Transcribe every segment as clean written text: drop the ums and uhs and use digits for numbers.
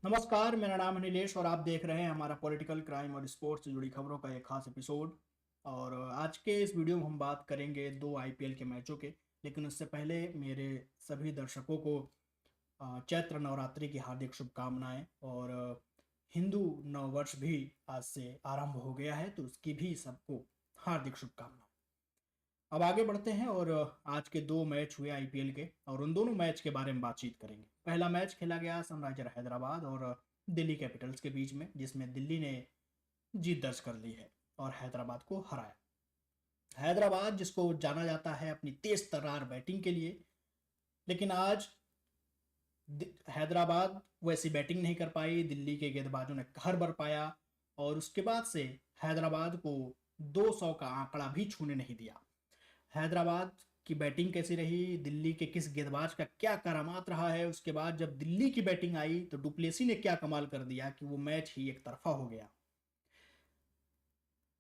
नमस्कार, मेरा नाम है नीलेश और आप देख रहे हैं हमारा पॉलिटिकल क्राइम और स्पोर्ट्स से जुड़ी खबरों का एक खास एपिसोड। और आज के इस वीडियो में हम बात करेंगे दो आईपीएल के मैचों के। लेकिन उससे पहले मेरे सभी दर्शकों को चैत्र नवरात्रि की हार्दिक शुभकामनाएं। और हिंदू नववर्ष भी आज से आरंभ हो गया है, तो उसकी भी सबको हार्दिक शुभकामनाएं। अब आगे बढ़ते हैं और आज के दो मैच हुए आईपीएल के, और उन दोनों मैच के बारे में बातचीत करेंगे। पहला मैच खेला गया सनराइजर हैदराबाद और दिल्ली कैपिटल्स के बीच में, जिसमें दिल्ली ने जीत दर्ज कर ली है और हैदराबाद को हराया। हैदराबाद जिसको जाना जाता है अपनी तेज तर्रार बैटिंग के लिए, लेकिन आज हैदराबाद वैसी बैटिंग नहीं कर पाई। दिल्ली के गेंदबाजों ने कहर बर पाया और उसके बाद से हैदराबाद को 200 का आंकड़ा भी छूने नहीं दिया। हैदराबाद की बैटिंग कैसी रही, दिल्ली के किस गेंदबाज का क्या करामात रहा है, उसके बाद जब दिल्ली की बैटिंग आई तो डुप्लेसी ने क्या कमाल कर दिया कि वो मैच ही एक तरफा हो गया।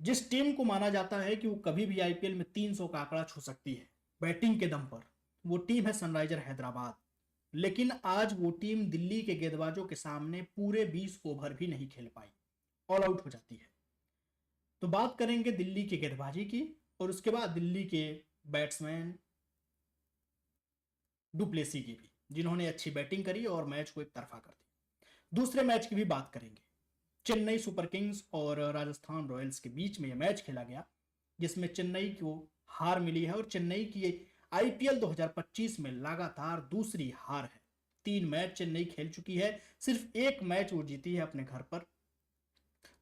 जिस टीम को माना जाता है कि वो कभी भी आईपीएल में 300 का आंकड़ा छू सकती है बैटिंग के दम पर, वो टीम है सनराइजर हैदराबाद। लेकिन आज वो टीम दिल्ली के गेंदबाजों के सामने पूरे 20 ओवर भी नहीं खेल पाई, ऑल आउट हो जाती है। तो बात करेंगे दिल्ली के गेंदबाजी की और उसके बाद दिल्ली के बैट्समैन डुप्लेसी की भी, जिन्होंने अच्छी बैटिंग करी और मैच को एक तरफा कर दिया। दूसरे मैच की भी बात करेंगे। चेन्नई सुपर किंग्स और राजस्थान रॉयल्स के बीच में यह मैच खेला गया, जिसमें चेन्नई को हार मिली है और चेन्नई की आईपीएल 2025 में लगातार दूसरी हार है। 3 मैच चेन्नई खेल चुकी है, सिर्फ एक मैच वो जीती है अपने घर पर।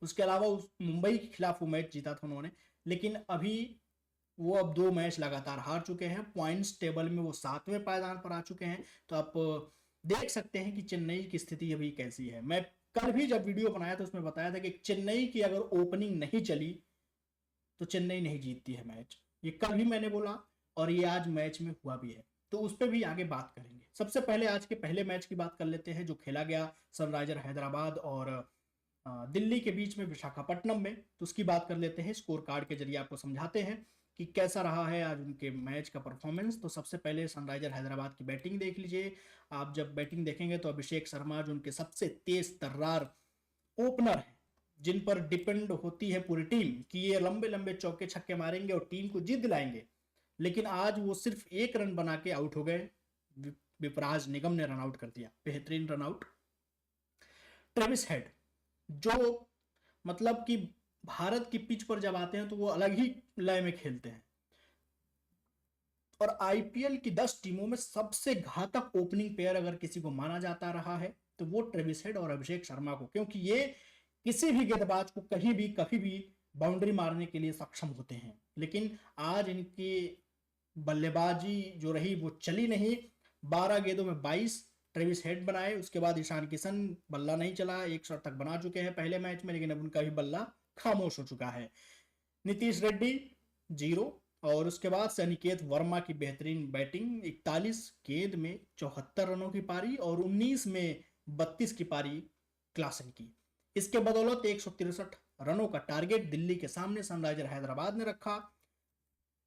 उसके अलावा उस मुंबई के खिलाफ वो मैच जीता था उन्होंने, लेकिन अभी वो अब 2 मैच लगातार हार चुके हैं। पॉइंट्स टेबल में वो 7वें पायदान पर आ चुके हैं। तो आप देख सकते हैं कि चेन्नई की स्थिति अभी कैसी है। मैं कल भी जब वीडियो बनाया था उसमें बताया था कि चेन्नई की अगर ओपनिंग नहीं चली तो चेन्नई नहीं जीतती है मैच। ये कल भी मैंने बोला और ये आज मैच में हुआ भी है, तो उस पर भी आगे बात करेंगे। सबसे पहले आज के पहले मैच की बात कर लेते हैं जो खेला गया सनराइजर हैदराबाद और दिल्ली के बीच में विशाखापट्टनम में। तो उसकी बात कर लेते हैं, स्कोर कार्ड के जरिए आपको समझाते हैं कि कैसा रहा है आज उनके मैच का परफॉर्मेंस। तो सबसे पहले सनराइजर हैदराबाद की बैटिंग देख लीजिए। आप जब बैटिंग देखेंगे तो अभिषेक शर्मा जो उनके सबसे तेज तर्रार ओपनर हैं, जिन पर डिपेंड होती है पूरी टीम कि ये लंबे लंबे चौके छक्के मारेंगे और टीम को जीत दिलाएंगे, लेकिन आज वो सिर्फ 1 रन बना के आउट हो गए। विपराज निगम ने रन आउट कर दिया, बेहतरीन रन आउट। ट्रेविस हेड जो मतलब कि भारत की पिच पर जब आते हैं तो वो अलग ही लय में खेलते हैं। और आईपीएल की 10 टीमों में सबसे घातक ओपनिंग पेयर अगर किसी को माना जाता रहा है तो वो ट्रेविस हेड और अभिषेक शर्मा को, क्योंकि ये किसी भी गेंदबाज को कहीं भी कभी भी बाउंड्री मारने के लिए सक्षम होते हैं। लेकिन आज इनकी बल्लेबाजी जो रही वो चली नहीं। 12 गेंदों में 22 ट्रेविस हेड बनाए। उसके बाद ईशान किशन बल्ला नहीं चला, एक शतक बना चुके हैं पहले मैच में, लेकिन अब उनका भी बल्ला खामोश हो चुका है। नीतीश रेड्डी 0। और उसके बाद से अनिकेत वर्मा की बेहतरीन बैटिंग, 41 गेंद में 74 रनों की पारी और 19 में 32 की पारी क्लासन की। इसके बदौलत 163 रनों का टारगेट दिल्ली के सामने सनराइजर हैदराबाद ने रखा।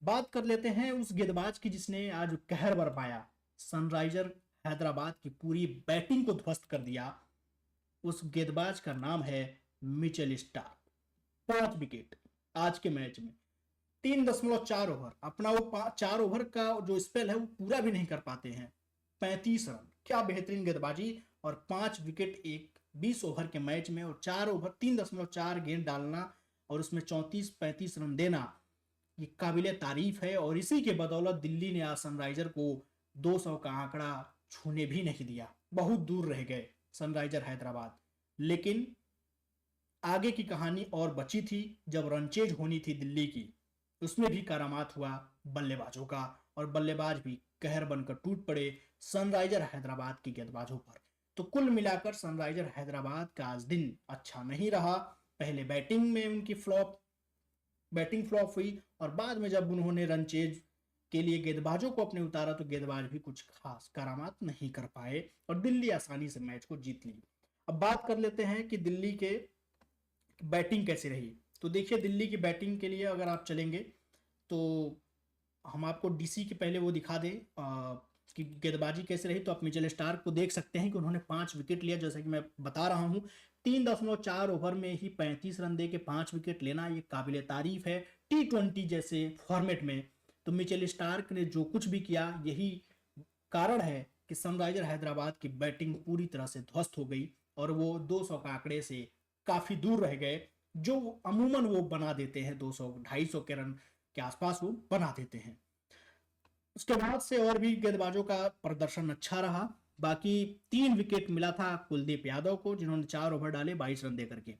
बात कर लेते हैं उस गेंदबाज की जिसने आज कहर बरपाया, सनराइजर हैदराबाद की पूरी बैटिंग को ध्वस्त कर दिया। उस गेंदबाज का नाम है मिचेल स्टार्क। 5 विकेट आज के मैच में, 3.4 ओवर, अपना वो 4 ओवर का जो स्पेल है वो पूरा भी नहीं कर पाते हैं। 35 रन, क्या बेहतरीन गेंदबाजी। और 5 विकेट एक 20 ओवर के मैच में, और 4 ओवर 3.4 गेंद डालना और उसमें 34-35 रन देना, ये काबिल तारीफ है। और इसी के बदौलत दिल्ली ने आज सनराइजर को 200 का आंकड़ा छूने भी नहीं दिया, बहुत दूर रह गए सनराइजर हैदराबाद। लेकिन आगे की कहानी और बची थी, जब रनचेज होनी थी दिल्ली की, उसमें भी करामात हुआ बल्लेबाजों का, और बल्लेबाज भी कहर बनकर टूट पड़े सनराइजर हैदराबाद की गेंदबाजों पर। तो कुल मिलाकर सनराइजर हैदराबाद का आज दिन अच्छा नहीं रहा। पहले बैटिंग फ्लॉप हुई और बाद में जब उन्होंने रनचेज के लिए गेंदबाजों को अपने उतारा तो गेंदबाज भी कुछ खास करामात नहीं कर पाए और दिल्ली आसानी से मैच को जीत ली। अब बात कर लेते हैं कि दिल्ली के बैटिंग कैसी रही। तो देखिए, दिल्ली की बैटिंग के लिए अगर आप चलेंगे तो हम आपको डीसी के पहले वो दिखा दें, कि गेंदबाजी कैसे रही, तो आप मिचेल स्टार्क को देख सकते हैं कि उन्होंने 5 विकेट लिया। जैसा कि मैं बता रहा हूं, 3.4 ओवर में ही 35 रन दे के 5 विकेट लेना ये काबिल तारीफ है T20 जैसे फॉर्मेट में। तो मिचेल स्टार्क ने जो कुछ भी किया, यही कारण है कि सनराइजर हैदराबाद की बैटिंग पूरी तरह से ध्वस्त हो गई और वो 200 का आंकड़े से काफी दूर रह गए, जो अमूमन वो बना देते हैं। 200 250 के रन के आसपास वो बना देते हैं। उसके बाद से और भी गेंदबाजों का प्रदर्शन अच्छा रहा। बाकी 3 विकेट मिला था कुलदीप यादव को, जिन्होंने 4 ओवर डाले 22 रन देकर के।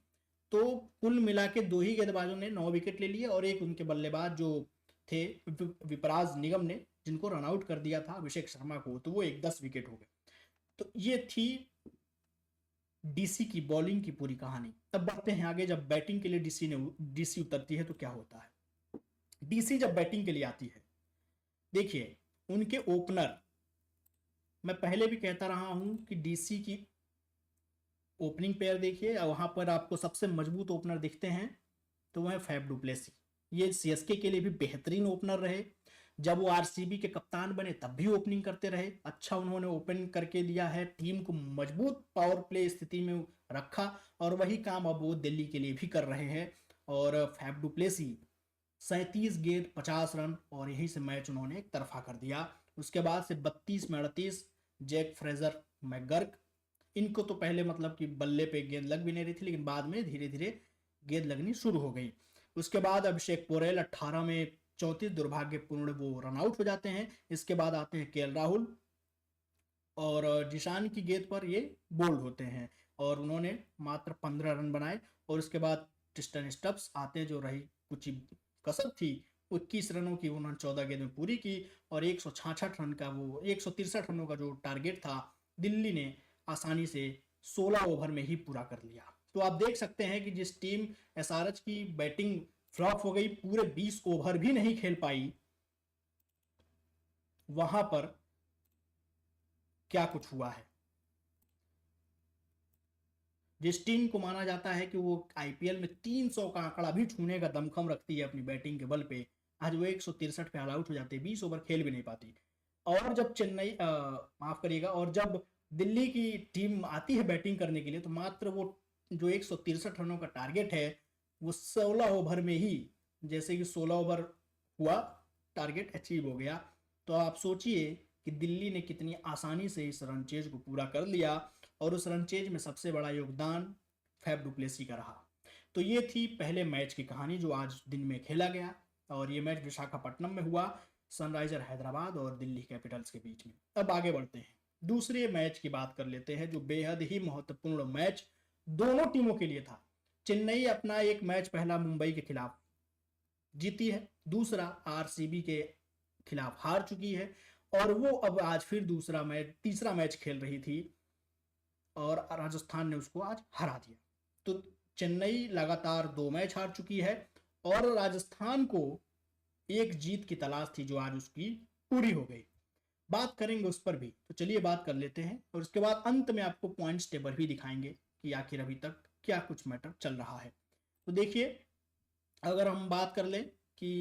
तो कुल मिला के 2 ही गेंदबाजों ने 9 विकेट ले लिए और एक उनके बल्लेबाज जो थे विपराज निगम ने, जिनको रन आउट कर दिया था अभिषेक शर्मा को, तो वो 10 विकेट हो गए। तो ये थी डीसी की बॉलिंग की पूरी कहानी। तब बढ़ते हैं आगे। जब बैटिंग के लिए डीसी उतरती है तो क्या होता है। डीसी जब बैटिंग के लिए आती है, देखिए उनके ओपनर, मैं पहले भी कहता रहा हूं कि डीसी की ओपनिंग पेयर देखिए, वहां पर आपको सबसे मजबूत ओपनर दिखते हैं, तो वह है फैफ डु प्लेसी। ये सीएसके के लिए भी बेहतरीन ओपनर रहे। जब वो आरसीबी के कप्तान बने तब भी ओपनिंग करते रहे। अच्छा उन्होंने ओपन करके दिया है, टीम को मजबूत पावर प्ले स्थिति में रखा, और वही काम अब वो दिल्ली के लिए भी कर रहे हैं। और फैफ डु प्लेसी 37 गेंद 50 रन, और यहीं से मैच उन्होंने एक तरफा कर दिया। उसके बाद से 32 में 38 जैक फ्रेजर मैकगर्क, इनको तो पहले मतलब कि बल्ले पे गेंद लग भी नहीं रही थी, लेकिन बाद में धीरे धीरे गेंद लगनी शुरू हो गई। उसके बाद अभिषेक पोरेल 18 में 34 दुर्भाग्यपूर्ण वो रन आउट हो जाते हैं। इसके बाद आते हैं केएल राहुल, और जिशान की गेंद पर ये बोल्ड होते हैं, और उन्होंने मात्र 15 रन बनाए। और उसके बाद टिस्टन स्टब्स आते हैं, जो रही कुछ कसर थी, 21 रनों की उन्होंने 14 गेंद में पूरी की, और 166 रन का वो 163 रनों का जो टारगेट था, दिल्ली ने आसानी से 16 ओवर में ही पूरा कर लिया। तो आप देख सकते हैं कि जिस टीम एसआरएच की बैटिंग फ्लॉप हो गई, पूरे 20 ओवर भी नहीं खेल पाई, वहां पर क्या कुछ हुआ है। जिस टीम को माना जाता है कि वो आईपीएल में 300 का आंकड़ा भी छूने का दमखम रखती है अपनी बैटिंग के बल पे, आज वो 163 पे ऑल आउट हो जाते हैं, 20 ओवर खेल भी नहीं पाती। और जब चेन्नई माफ करिएगा, और जब दिल्ली की टीम आती है बैटिंग करने के लिए, तो मात्र वो जो 163 रनों का टारगेट है, वो 16 ओवर में ही, जैसे कि 16 ओवर हुआ, टारगेट अचीव हो गया। तो आप सोचिए कि दिल्ली ने कितनी आसानी से इस रनचेज को पूरा कर लिया, और उस रनचेज में सबसे बड़ा योगदान फैफ डु प्लेसी का रहा। तो ये थी पहले मैच की कहानी जो आज दिन में खेला गया, और ये मैच विशाखापट्टनम में हुआ, सनराइजर हैदराबाद और दिल्ली कैपिटल्स के बीच में। अब आगे बढ़ते हैं, दूसरे मैच की बात कर लेते हैं, जो बेहद ही महत्वपूर्ण मैच दोनों टीमों के लिए था। चेन्नई अपना एक मैच पहला मुंबई के खिलाफ जीती है, दूसरा आरसीबी के खिलाफ हार चुकी है, और वो अब आज फिर तीसरा मैच खेल रही थी, और राजस्थान ने उसको आज हरा दिया। तो चेन्नई लगातार 2 मैच हार चुकी है, और राजस्थान को एक जीत की तलाश थी, जो आज उसकी पूरी हो गई। बात करेंगे उस पर भी, तो चलिए बात कर लेते हैं, और उसके बाद अंत में आपको पॉइंट्स टेबल भी दिखाएंगे कि आखिर अभी तक क्या कुछ मैटर चल रहा है। तो देखिए, अगर हम बात कर लें कि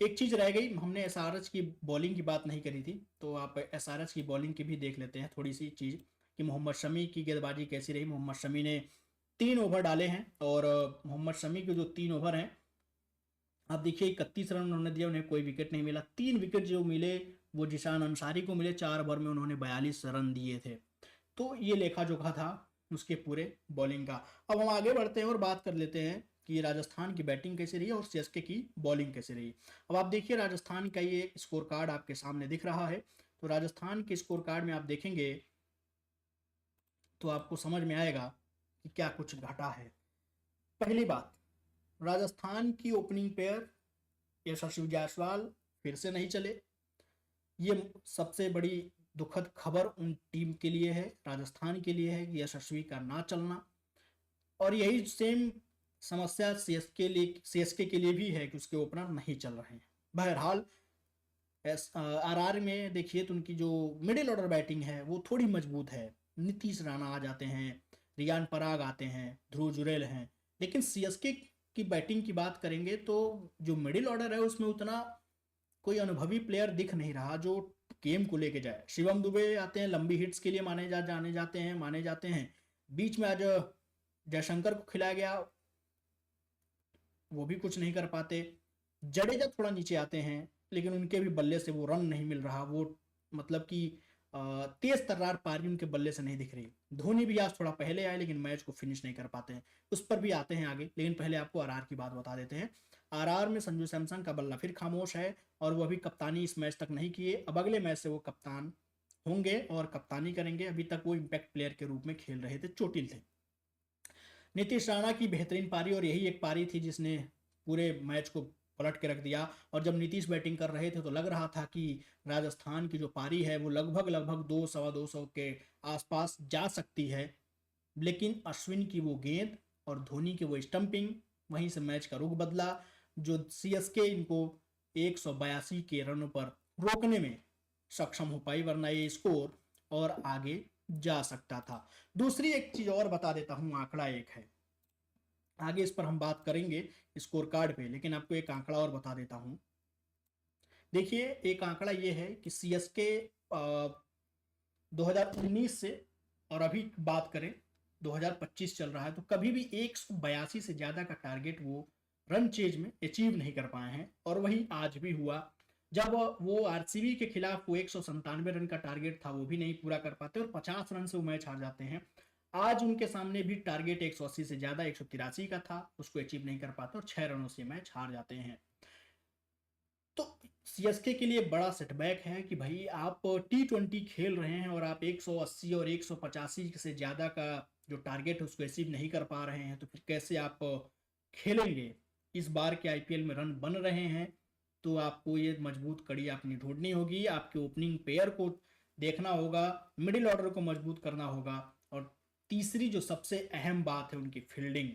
एक चीज रह गई, हमने एसआरएच की बॉलिंग की बात नहीं करी थी, तो आप एसआरएच की बॉलिंग की भी देख लेते हैं थोड़ी सी चीज, कि मोहम्मद शमी की गेंदबाजी कैसी रही। मोहम्मद शमी ने 3 ओवर डाले हैं, और मोहम्मद शमी के जो 3 ओवर हैं, आप देखिए 31 रन उन्होंने दिया, उन्हें कोई विकेट नहीं मिला। 3 विकेट जो मिले वो जिशान अंसारी को मिले, 4 ओवर में उन्होंने 42 रन दिए थे। तो ये लेखा जोखा था उसके पूरे बॉलिंग का। अब हम आगे बढ़ते हैं और बात कर लेते हैं कि राजस्थान की बैटिंग कैसी रही और सीएसके की बॉलिंग कैसी रही। अब आप देखिए, राजस्थान का ये स्कोर कार्ड आपके सामने दिख रहा है। तो राजस्थान के स्कोर कार्ड में आप देखेंगे तो आपको समझ में आएगा कि क्या कुछ घटा है। पहली बात, राजस्थान की ओपनिंग पेयर यशस्वी जायसवाल फिर से नहीं चले। ये सबसे बड़ी दुखद खबर उन टीम के लिए है, राजस्थान के लिए है, कि यशस्वी का ना चलना। और यही सेम समस्या सीएसके के लिए भी है कि उसके ओपनर नहीं चल रहे हैं। बहरहाल आरआर में देखिए तो उनकी जो मिडिल ऑर्डर बैटिंग है वो थोड़ी मजबूत है। नीतीश राणा आ जाते हैं, रियान पराग आते हैं, ध्रुव जुरेल हैं। लेकिन सीएसके की बैटिंग की बात करेंगे तो जो मिडिल ऑर्डर है उसमें उतना कोई अनुभवी प्लेयर दिख नहीं रहा जो गेम को लेके जाए। शिवम दुबे आते हैं, लंबी हिट्स के लिए माने जाते हैं। बीच में आज जयशंकर को खिलाया गया, वो भी कुछ नहीं कर पाते। जडेजा थोड़ा नीचे आते हैं, लेकिन उनके भी बल्ले से वो रन नहीं मिल रहा, वो मतलब कि तेज तर्रार पारी उनके बल्ले से नहीं दिख रही। धोनी भी आज थोड़ा पहले आए, लेकिन मैच को फिनिश नहीं कर पाते हैं, उस पर भी आते हैं आगे। लेकिन पहले आपको आरआर की बात बता देते हैं। आरआर में संजू सैमसन का बल्ला फिर खामोश है, और वो अभी कप्तानी इस मैच तक नहीं किए। अब अगले मैच से वो कप्तान होंगे और कप्तानी करेंगे। अभी तक वो इम्पैक्ट प्लेयर के रूप में खेल रहे थे, चोटिल थे। नीतीश राणा की बेहतरीन पारी, और यही एक पारी थी जिसने पूरे मैच को पलट के रख दिया। और जब नीतीश बैटिंग कर रहे थे तो लग रहा था कि राजस्थान की जो पारी है वो लगभग 200 के आसपास जा सकती है, लेकिन अश्विन की वो गेंद और धोनी की वो स्टंपिंग, वहीं से मैच का रुख बदला, जो सीएसके इनको 182 के रनों पर रोकने में सक्षम हो पाई, वरना ये स्कोर और आगे जा सकता था। दूसरी एक चीज और बता देता हूं, आंकड़ा एक है, आगे इस पर हम बात करेंगे स्कोर कार्ड पे, लेकिन आपको एक आंकड़ा और बता देता हूं। देखिए, एक आंकड़ा ये है कि सीएसके 2019 से और अभी बात करें 2025 चल रहा है, तो कभी भी 182 से ज्यादा का टारगेट वो रन चेज में अचीव नहीं कर पाए हैं। और वही आज भी हुआ, जब वो आरसीबी के खिलाफ वो 197 रन का टारगेट था वो भी नहीं पूरा कर पाते, और 50 रन से वो मैच हार जाते हैं। आज उनके सामने भी टारगेट 180 से ज्यादा 183 का था, उसको अचीव नहीं कर पाते और 6 रनों से मैच हार जाते हैं। तो सीएसके के लिए बड़ा सेटबैक है कि भाई आप T20 खेल रहे हैं और आप 180 और 185 से ज्यादा का जो टारगेट है उसको अचीव नहीं कर पा रहे हैं, तो फिर कैसे आप खेलेंगे। इस बार के आईपीएल में रन बन रहे हैं, तो आपको ये मजबूत कड़ी अपनी ढूंढनी होगी। आपके ओपनिंग पेयर को देखना होगा, मिडिल ऑर्डर को मजबूत करना होगा, और तीसरी जो सबसे अहम बात है उनकी फील्डिंग।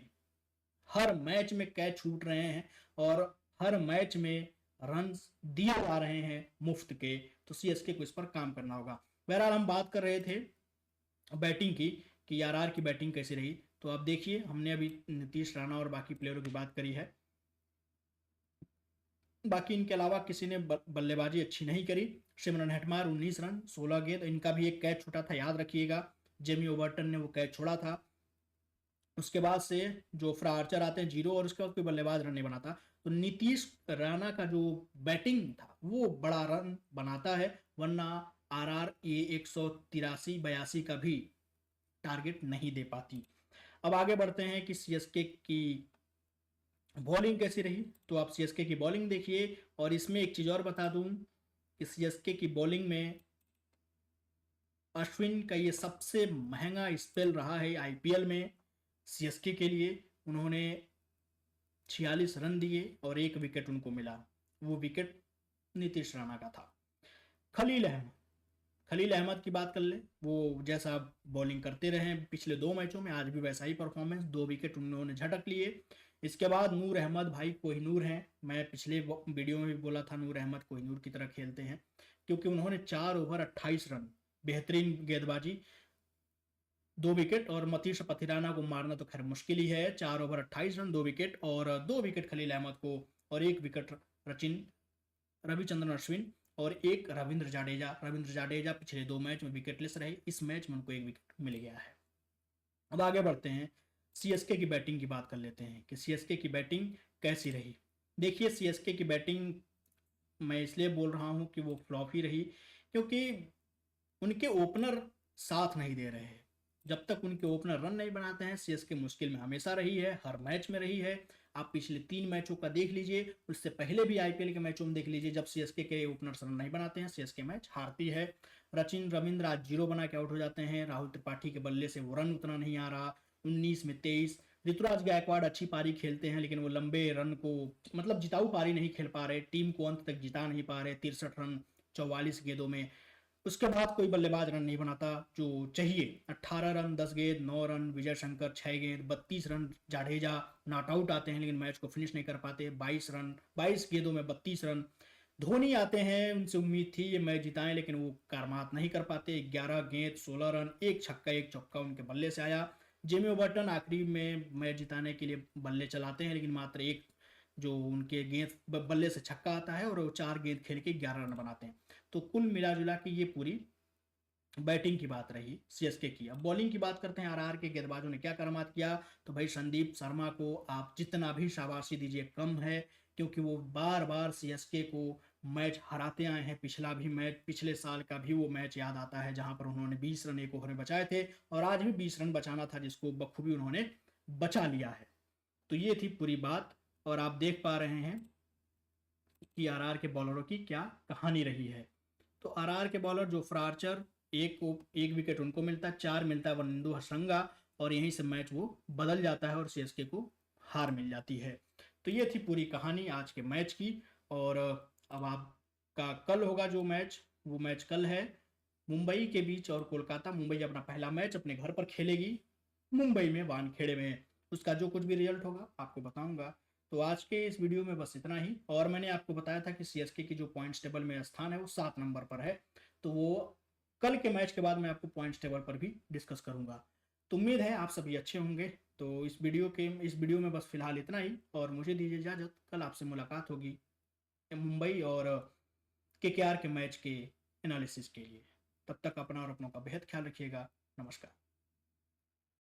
हर मैच में कैच छूट रहे हैं और हर मैच में रन दिए जा रहे हैं मुफ्त के, तो सीएसके को इस पर काम करना होगा। बहरहाल हम बात कर रहे थे बैटिंग की कि आरआर की बैटिंग कैसी रही, तो आप देखिए हमने अभी नीतीश राणा और बाकी प्लेयरों की बात करी है, बाकी इनके अलावा किसी ने बल्लेबाजी अच्छी नहीं करी। सिमरन हेटमायर 19 रन 16 गेंद, इनका भी एक कैच छूटा था, याद रखिएगा, जेमी ओवर्टन ने वो कैच छोड़ा था। उसके बाद से जोफ्रा आर्चर आते हैं 0, और उसके बाद कोई बल्लेबाज रन नहीं बनाता। तो नीतीश राणा का जो बैटिंग था वो बड़ा रन बनाता है, वरना आरआर ये 183-82 का भी टारगेट नहीं दे पाती। अब आगे बढ़ते हैं कि सीएसके की बॉलिंग कैसी रही, तो आप सीएसके की बॉलिंग देखिए। और इसमें एक चीज और बता दूं कि सीएसके की बॉलिंग में अश्विन का ये सबसे महंगा स्पेल रहा है आईपीएल में सीएसके के लिए। उन्होंने 46 रन दिए और 1 विकेट उनको मिला, वो विकेट नीतीश राणा का था। खलील अहमद की बात कर ले, वो जैसा बॉलिंग करते रहे पिछले 2 मैचों में, आज भी वैसा ही परफॉर्मेंस, 2 विकेट उन्होंने झटक लिए। इसके बाद नूर अहमद भाई कोहिनूर हैं, मैं पिछले वीडियो में भी बोला था नूर अहमद कोहिनूर की तरह खेलते हैं, क्योंकि उन्होंने 4 ओवर 28 रन, बेहतरीन गेंदबाजी, 2 विकेट। और मतीश पथिराना को मारना तो खैर मुश्किल ही है, 4 ओवर 28 रन 2 विकेट, और 2 विकेट खलील अहमद को, और 1 विकेट रविचंद्रन अश्विन और 1 रविंद्र जाडेजा पिछले 2 मैच में विकेटलेस रहे, इस मैच में उनको 1 विकेट मिल गया है। अब आगे बढ़ते हैं, सीएसके की बैटिंग की बात कर लेते हैं कि सीएसके की बैटिंग कैसी रही। देखिए, सीएसके की बैटिंग मैं इसलिए बोल रहा हूं कि वो फ्लॉप ही रही, क्योंकि उनके ओपनर साथ नहीं दे रहे हैं। जब तक उनके ओपनर रन नहीं बनाते हैं, सीएसके मुश्किल में हमेशा रही है, हर मैच में रही है। आप पिछले 3 मैचों का देख लीजिए, उससे पहले भी आईपीएल के मैचों में देख लीजिए, जब सीएसके के ओपनर्स रन नहीं बनाते हैं सीएसके मैच हारती है। रविंद्र आज 0 बना के आउट हो जाते हैं, राहुल त्रिपाठी के बल्ले से वो रन उतना नहीं आ रहा, 19 में 23। ऋतुराज गायकवाड़ अच्छी पारी खेलते हैं, लेकिन वो लंबे रन को, मतलब जिताऊ पारी नहीं खेल पा रहे, टीम को अंत तक जिता नहीं पा रहे, 63 रन 44 गेंदों में। उसके बाद कोई बल्लेबाज रन नहीं बनाता जो चाहिए, 18 रन 10 गेंद 9 रन, विजय शंकर 6 गेंद 32 रन, जाडेजा नॉट आउट आते हैं लेकिन मैच को फिनिश नहीं कर पाते, 22 गेंदों में 32 रन। धोनी आते हैं, उनसे उम्मीद थी ये मैच जिताएं, लेकिन वो कारमात नहीं कर पाते, 11 गेंद 16 रन, 1 छक्का 1 चौका उनके बल्ले से आया। जेमी ओवर्टन आखिरी में मैच जिताने के लिए बल्ले चलाते हैं, लेकिन मात्र 1 जो उनके गेंद बल्ले से छक्का आता है और वो 4 गेंद खेल के 11 रन बनाते हैं। तो कुल मिला जुला के ये पूरी बैटिंग की बात रही सीएसके की। अब बॉलिंग की बात करते हैं, आरआर के गेंदबाजों ने क्या करामात किया। तो भाई संदीप शर्मा को आप जितना भी शाबाशी दीजिए कम है, क्योंकि वो बार बार सीएसके को मैच हराते आए हैं। पिछला भी मैच, पिछले साल का भी वो मैच याद आता है जहां पर उन्होंने 20 रन 1 ओवर में बचाए थे, और आज भी 20 रन बचाना था जिसको बखूबी उन्होंने बचा लिया है। तो ये थी पूरी बात, और आप देख पा रहे हैं कि आरआर के बॉलरों की क्या कहानी रही है। तो आरआर के बॉलर जोफ्रा आर्चर, एक विकेट उनको मिलता है, 4 मिलता है वनिंदु हसरंगा, और यहीं से मैच वो बदल जाता है और सीएसके को हार मिल जाती है। तो ये थी पूरी कहानी आज के मैच की। और अब आपका कल होगा जो मैच, वो मैच कल है मुंबई के बीच और कोलकाता। मुंबई अपना पहला मैच अपने घर पर खेलेगी, मुंबई में वानखेड़े में। उसका जो कुछ भी रिजल्ट होगा आपको बताऊंगा। तो आज के इस वीडियो में बस इतना ही। और मैंने आपको बताया था कि सीएसके की जो पॉइंट्स टेबल में स्थान है वो 7 नंबर पर है। तो वो कल के मैच के बाद मैं आपको पॉइंट्स टेबल पर भी डिस्कस करूंगा। तो उम्मीद है आप सभी अच्छे होंगे। तो इस वीडियो में बस फिलहाल इतना ही, और मुझे दीजिए इजाजत। कल आपसे मुलाकात होगी मुंबई और केकेआर के मैच के एनालिसिस के लिए। तब तक अपना और अपनों का बेहद ख्याल रखिएगा। नमस्कार।